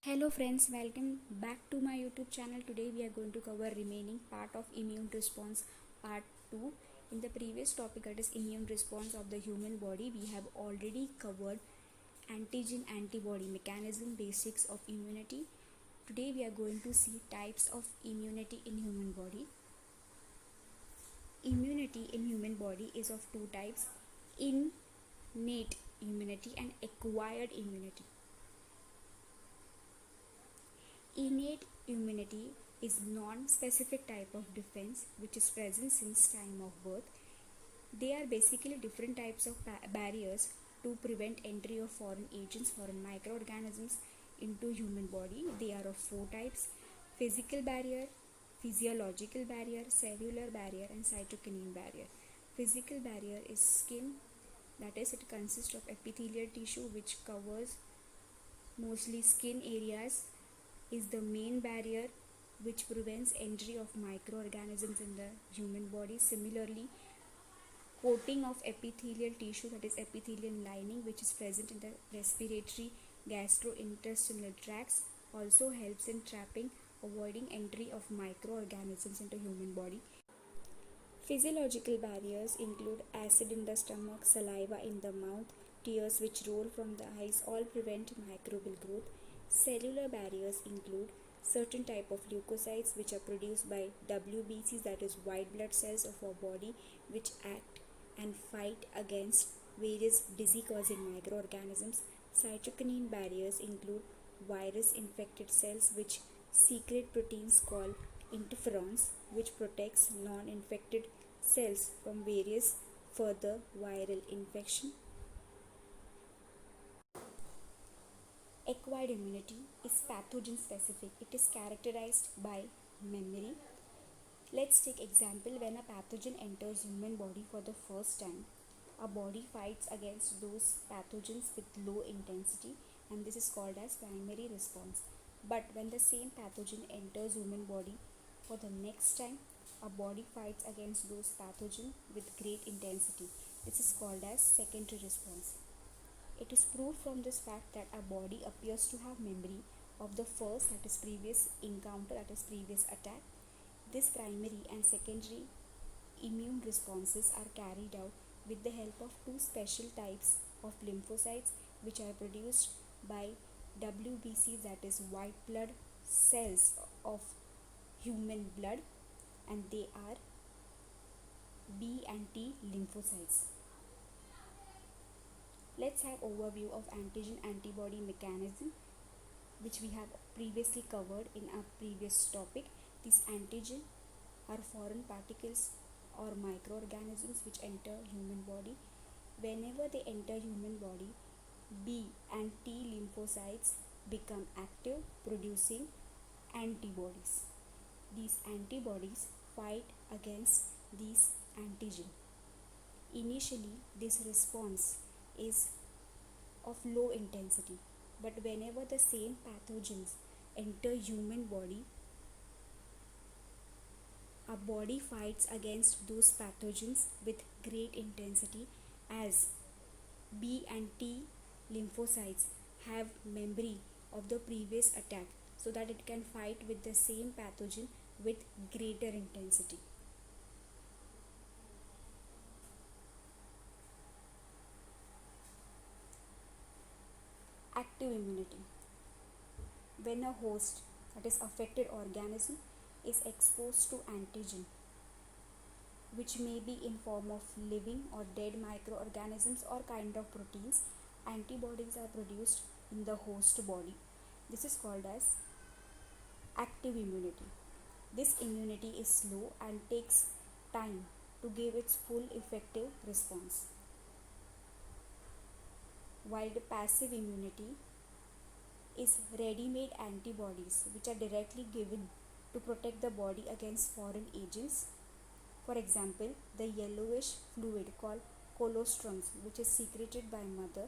Hello friends, welcome back to my YouTube channel. Today we are going to cover remaining part of immune response part 2. In the previous topic, that is immune response of the human body, we have already covered antigen antibody mechanism, basics of immunity. Today we are going to see types of immunity in human body. Immunity in human body is of two types: innate immunity and acquired immunity. Innate immunity is non-specific type of defense which is present since time of birth. They are basically different types of barriers to prevent entry of foreign agents, foreign microorganisms into human body. They are of four types: physical barrier, physiological barrier, cellular barrier, and cytokinin barrier. Physical barrier is skin, that is, it consists of epithelial tissue which covers mostly skin areas, is the main barrier which prevents entry of microorganisms in the human body. Similarly, coating of epithelial tissue, that is epithelial lining, which is present in the respiratory gastrointestinal tracts, also helps in trapping, avoiding entry of microorganisms into human body. Physiological barriers include acid in the stomach, saliva in the mouth, tears which roll from the eyes, all prevent microbial growth. Cellular barriers include certain type of leukocytes which are produced by WBCs, that is white blood cells of our body, which act and fight against various disease causing microorganisms. Cytokinin barriers include virus infected cells which secrete proteins called interferons, which protects non-infected cells from various further viral infection. Acquired immunity is pathogen specific. It is characterized by memory. Let's take example: when a pathogen enters human body for the first time, our body fights against those pathogens with low intensity, and this is called as primary response. But when the same pathogen enters human body for the next time, our body fights against those pathogens with great intensity. This is called as secondary response. It is proved from this fact that our body appears to have memory of the first, that is previous encounter, that is previous attack. This primary and secondary immune responses are carried out with the help of two special types of lymphocytes which are produced by WBCs, that is white blood cells of human blood, and they are B and T lymphocytes. Let's have overview of antigen antibody mechanism, which we have previously covered in our previous topic. These antigen are foreign particles or microorganisms which enter human body. Whenever they enter human body, B and T lymphocytes become active, producing antibodies. These antibodies fight against these antigen. Initially, this response is of low intensity, but whenever the same pathogens enter human body, our body fights against those pathogens with great intensity, as B and T lymphocytes have memory of the previous attack, so that it can fight with the same pathogen with greater intensity. Active immunity: when a host, that is affected organism, is exposed to antigen, which may be in form of living or dead microorganisms or kind of proteins, antibodies are produced in the host body. This is called as active immunity. This immunity is slow and takes time to give its full effective response. While the passive immunity is ready-made antibodies which are directly given to protect the body against foreign agents. For example, the yellowish fluid called colostrum, which is secreted by mother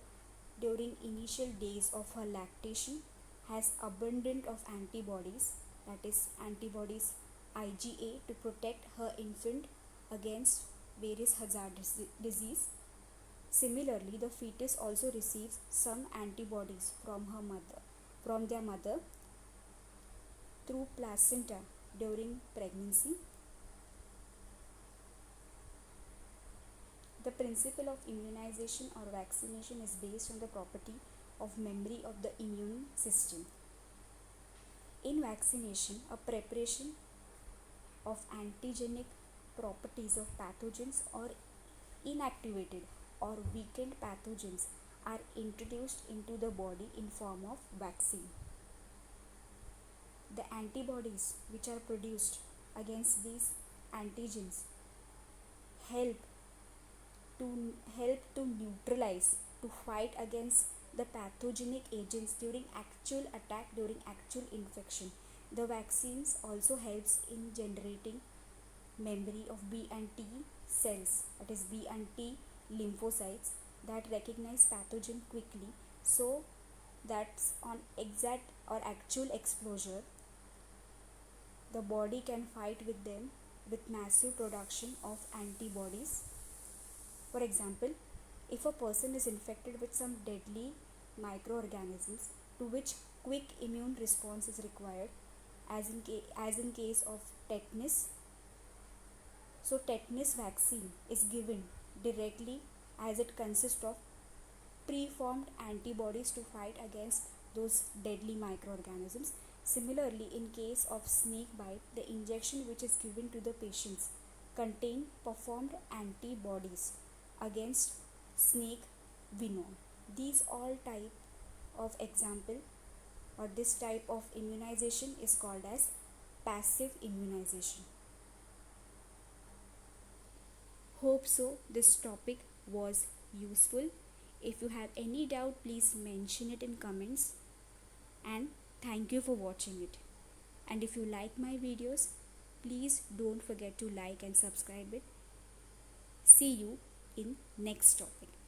during initial days of her lactation, has abundant of antibodies, that is antibodies IgA, to protect her infant against various hazardous disease. Similarly, the fetus also receives some antibodies from her mother. from their mother through placenta during pregnancy. The principle of immunization or vaccination is based on the property of memory of the immune system. In vaccination, a preparation of antigenic properties of pathogens or inactivated or weakened pathogens are introduced into the body in form of vaccine. The antibodies which are produced against these antigens help to neutralize, to fight against the pathogenic agents during actual attack, during actual infection. The vaccines also helps in generating memory of B and T cells, that is B and T lymphocytes, that recognize pathogen quickly, so that's on exact or actual exposure the body can fight with them with massive production of antibodies. For example, if a person is infected with some deadly microorganisms to which quick immune response is required, as in case of tetanus, so tetanus vaccine is given directly as it consists of preformed antibodies to fight against those deadly microorganisms. Similarly, in case of snake bite, the injection which is given to the patients contain performed antibodies against snake venom. These all type of example or this type of immunization is called as passive immunization. Hope so this topic was useful. If you have any doubt, please mention it in comments, and thank you for watching it. And if you like my videos, please don't forget to like and subscribe it. See you in next topic.